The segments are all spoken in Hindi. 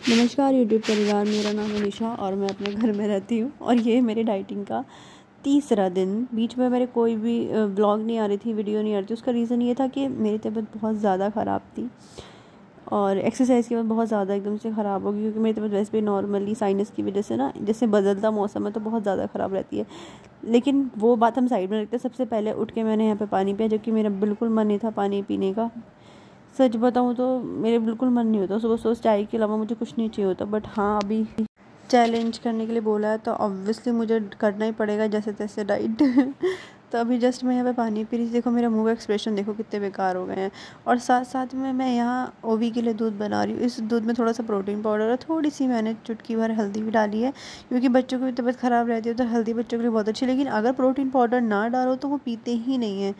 नमस्कार यूट्यूब परिवार, मेरा नाम है निशा और मैं अपने घर में रहती हूँ। और ये मेरी डाइटिंग का तीसरा दिन। बीच में मेरे कोई भी ब्लॉग नहीं आ रही थी, वीडियो नहीं आ रही थी। उसका रीज़न ये था कि मेरी तबीयत बहुत ज़्यादा ख़राब थी और एक्सरसाइज के बाद बहुत ज़्यादा एकदम से ख़राब हो गई, क्योंकि मेरी तबीयत वैसे भी नॉर्मली साइनस की वजह से ना, जैसे बदलता मौसम है तो बहुत ज़्यादा ख़राब रहती है। लेकिन वो बात हम साइड में रखते हैं। सबसे पहले उठ के मैंने यहाँ पे पानी पिया, जबकि मेरा बिल्कुल मन नहीं था पानी पीने का। सच बताऊँ तो मेरे बिल्कुल मन नहीं होता सुबह सुबह चाय के अलावा, मुझे कुछ नहीं चाहिए होता। बट हाँ, अभी चैलेंज करने के लिए बोला है तो ऑब्वियसली मुझे करना ही पड़ेगा जैसे तैसे डाइट। तो अभी जस्ट मैं यहाँ पे पानी पी रही थी। देखो मेरा मुंह का एक्सप्रेशन देखो कितने बेकार हो गए हैं। और साथ साथ में मैं यहाँ ओवी के लिए दूध बना रही हूँ। इस दूध में थोड़ा सा प्रोटीन पाउडर है, थोड़ी सी मैंने चुटकी भर हल्दी भी डाली है, क्योंकि बच्चों की भी तबीयत ख़राब रहती है तो हल्दी बच्चों के लिए बहुत अच्छी। लेकिन अगर प्रोटीन पाउडर ना डालो तो वो पीते ही नहीं है।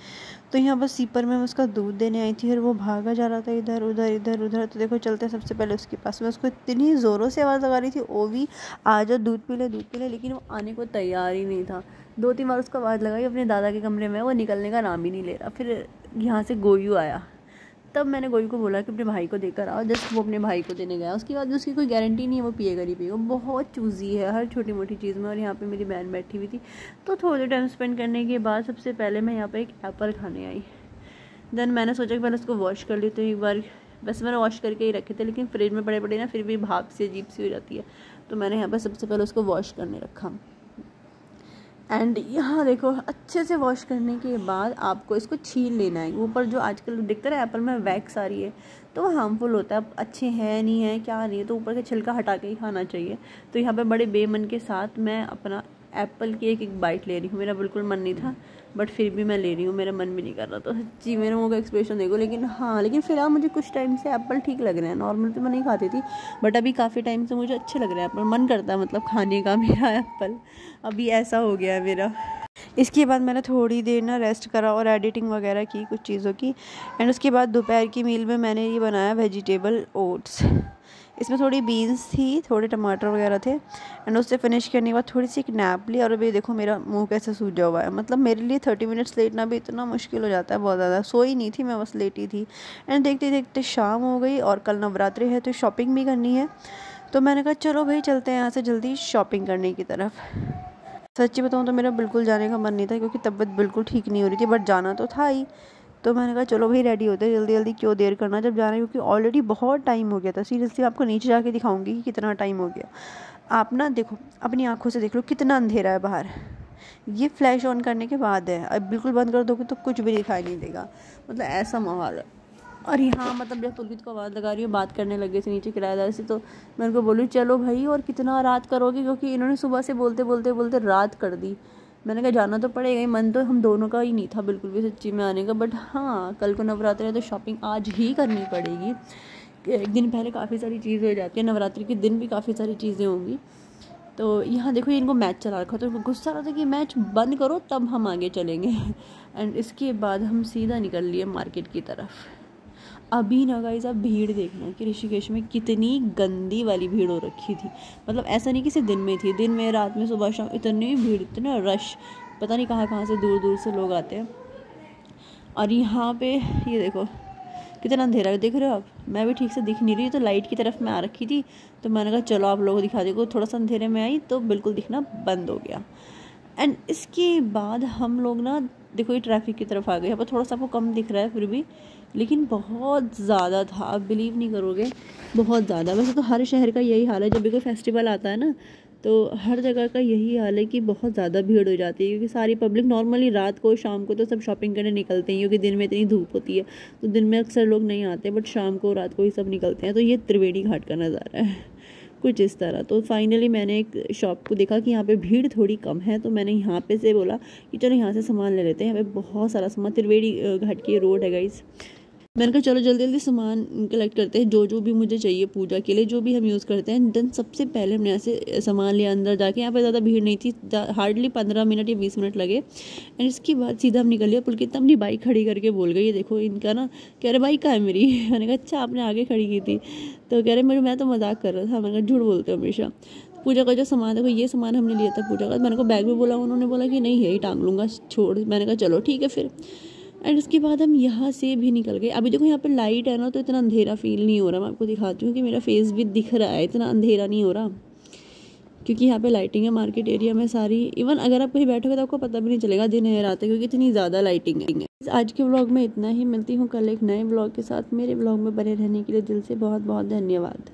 तो यहाँ बस सीपर में मैं उसका दूध देने आई थी और वो भागा जा रहा था इधर उधर इधर उधर। तो देखो चलते सबसे पहले उसके पास मैं उसको इतनी ज़ोरों से आवाज़ लगा रही थी, ओवी आ जा दूध पी ले दूध पी ले, लेकिन वो आने को तैयार ही नहीं था। 2-3 बार उसको आवाज़ लगाई अपने दादा के कमरे में, वो निकलने का नाम ही नहीं ले रहा। फिर यहाँ से गोयू आया, तब मैंने गोयू को बोला कि अपने भाई को देकर आओ। जस्ट वो अपने भाई को देने गया। उसके बाद उसकी कोई गारंटी नहीं है वो पिएगा नहीं पिएगा। बहुत चूज़ी है हर छोटी मोटी चीज़ में। और यहाँ पे मेरी बहन बैठी हुई थी, तो थोड़े टाइम स्पेंड करने के बाद सबसे पहले मैं यहाँ पर एक एप्पल खाने आई। देन मैंने सोचा कि पहले उसको वॉश कर ली, तो एक बार वैसे मैंने वॉश करके ही रखे थे, लेकिन फ्रिज में पड़े पड़े ना फिर भी भाप से अजीब सी हो जाती है। तो मैंने यहाँ पर सबसे पहले उसको वॉश करने रखा। एंड यहाँ देखो अच्छे से वॉश करने के बाद आपको इसको छील लेना है। ऊपर जो आजकल दिखता है एप्पल में वैक्स आ रही है, तो वो हार्मफुल होता है। अब अच्छे हैं नहीं है क्या नहीं है, तो ऊपर का छिलका हटा के ही खाना चाहिए। तो यहाँ पे बड़े बेमन के साथ मैं अपना एप्पल की एक एक बाइट ले रही हूँ। मेरा बिल्कुल मन नहीं था, बट फिर भी मैं ले रही हूँ, मेरा मन भी नहीं कर रहा। तो सच्ची मेरे मुँह का एक्सप्रेशन देखो। लेकिन फिलहाल मुझे कुछ टाइम से एप्पल ठीक लग रहे हैं। नॉर्मल तो मैं नहीं खाती थी, बट अभी काफ़ी टाइम से मुझे अच्छे लग रहे हैं एप्पल। मन करता है मतलब खाने का मेरा एप्पल। अभी ऐसा हो गया है मेरा। इसके बाद मैंने थोड़ी देर ना रेस्ट करा और एडिटिंग वगैरह की कुछ चीज़ों की। एंड उसके बाद दोपहर की मील में मैंने ये बनाया वेजिटेबल ओट्स। इसमें थोड़ी बीन्स थी, थोड़े टमाटर वगैरह थे। एंड उससे फिनिश करने के बाद थोड़ी सी एक नैप ली। और अभी देखो मेरा मुंह कैसे सूजा हुआ है। मतलब मेरे लिए 30 मिनट्स लेटना भी इतना मुश्किल हो जाता है, बहुत ज़्यादा। सोई नहीं थी मैं, बस लेटी थी। एंड देखते देखते शाम हो गई और कल नवरात्रि है तो शॉपिंग भी करनी है। तो मैंने कहा चलो भाई चलते हैं यहाँ से जल्दी शॉपिंग करने की तरफ। सच्ची बताऊँ तो मेरा बिल्कुल जाने का मन नहीं था, क्योंकि तबीयत बिल्कुल ठीक नहीं हो रही थी, बट जाना तो था ही। तो मैंने कहा चलो भाई रेडी होते हैं जल्दी जल्दी, क्यों देर करना जब जाना है, क्योंकि ऑलरेडी बहुत टाइम हो गया था। सीरियसली आपको नीचे जाके दिखाऊंगी कि कितना टाइम हो गया। आप ना देखो, अपनी आंखों से देख लो कितना अंधेरा है बाहर। ये फ्लैश ऑन करने के बाद है, अब बिल्कुल बंद कर दोगे तो कुछ भी दिखाई नहीं देगा। मतलब ऐसा माहौल है। और यहाँ मतलब जब पुलकित को आवाज़ लगा रही हूँ, बात करने लगे थे नीचे किराएदार से, तो मैं उनको बोलूँ चलो भाई और कितना रात करोगे, क्योंकि इन्होंने सुबह से बोलते बोलते बोलते रात कर दी। मैंने कहा जाना तो पड़ेगा ही, मन तो हम दोनों का ही नहीं था बिल्कुल भी सच्ची में आने का। बट हाँ, कल को नवरात्रि है तो शॉपिंग आज ही करनी पड़ेगी। एक दिन पहले काफ़ी सारी चीज़ें हो जाती है, नवरात्रि के दिन भी काफ़ी सारी चीज़ें होंगी। तो यहाँ देखो इनको मैच चला रखा, तो गुस्सा रहा था कि मैच बंद करो तब हम आगे चलेंगे। एंड इसके बाद हम सीधा निकल लिए मार्केट की तरफ। अभी ना गाइस आप भीड़ देखना कि ऋषिकेश में कितनी गंदी वाली भीड़ हो रखी थी। मतलब ऐसा नहीं कि सिर्फ दिन में थी, दिन में रात में सुबह शाम इतनी भीड़, इतना रश, पता नहीं कहाँ कहाँ से दूर दूर से लोग आते हैं। और यहाँ पे ये देखो कितना अंधेरा है, देख रहे हो आप। मैं भी ठीक से दिख नहीं रही, तो लाइट की तरफ मैं आ रखी थी। तो मैंने कहा चलो आप लोगों को दिखा देखो। थोड़ा सा अंधेरे में आई तो बिल्कुल दिखना बंद हो गया। एंड इसके बाद हम लोग ना देखो ये ट्रैफिक की तरफ आ गए। यहाँ पर थोड़ा सा आपको कम दिख रहा है फिर भी, लेकिन बहुत ज़्यादा था, आप बिलीव नहीं करोगे, बहुत ज़्यादा। वैसे तो हर शहर का यही हाल है, जब भी कोई फेस्टिवल आता है ना, तो हर जगह का यही हाल है कि बहुत ज़्यादा भीड़ हो जाती है। क्योंकि सारी पब्लिक नॉर्मली रात को शाम को तो सब शॉपिंग करने निकलते हैं, क्योंकि दिन में इतनी धूप होती है तो दिन में अक्सर लोग नहीं आते, बट शाम को रात को ही सब निकलते हैं। तो ये त्रिवेणी घाट का नज़ारा है कुछ इस तरह। तो फाइनली मैंने एक शॉप को देखा कि यहाँ पे भीड़ थोड़ी कम है, तो मैंने यहाँ पे से बोला कि चलो यहाँ से सामान ले लेते हैं। यहाँ पे बहुत सारा सामान, त्रिवेणी घाट की रोड है गाइस। मैंने कहा चलो जल्दी जल्दी सामान कलेक्ट करते हैं, जो जो भी मुझे चाहिए पूजा के लिए, जो भी हम यूज़ करते हैं। देन सबसे पहले हमने यहाँ से सामान लिया अंदर जाके। यहाँ पे ज़्यादा भीड़ नहीं थी, हार्डली 15 मिनट या 20 मिनट लगे। एंड इसके बाद सीधा हम निकल लिया। पुलकित अपनी बाइक खड़ी करके बोल गई, ये देखो इनका ना, कह रहे बाइक कहाँ है मेरी। मैंने कहा अच्छा आपने आगे खड़ी की थी। तो कह रहे मैं तो मजाक कर रहा था। मैंने कहा झूठ बोलते हो हमेशा। पूजा का जो सामान देखो, ये सामान हमने लिया था पूजा का। मैंने को बैग में बोला, उन्होंने बोला कि नहीं यही टांग लूँगा छोड़। मैंने कहा चलो ठीक है फिर। एंड उसके बाद हम यहाँ से भी निकल गए। अभी देखो यहाँ पे लाइट है ना, तो इतना अंधेरा फील नहीं हो रहा। मैं आपको दिखाती हूँ कि मेरा फेस भी दिख रहा है, इतना अंधेरा नहीं हो रहा, क्योंकि यहाँ पे लाइटिंग है मार्केट एरिया में सारी। इवन अगर आप कहीं बैठोगे तो आपको पता भी नहीं चलेगा दिन है रात है, क्योंकि इतनी ज़्यादा लाइटिंग है। आज के व्लॉग में इतना ही। मिलती हूँ कल एक नए व्लॉग के साथ। मेरे व्लॉग में बने रहने के लिए दिल से बहुत बहुत धन्यवाद।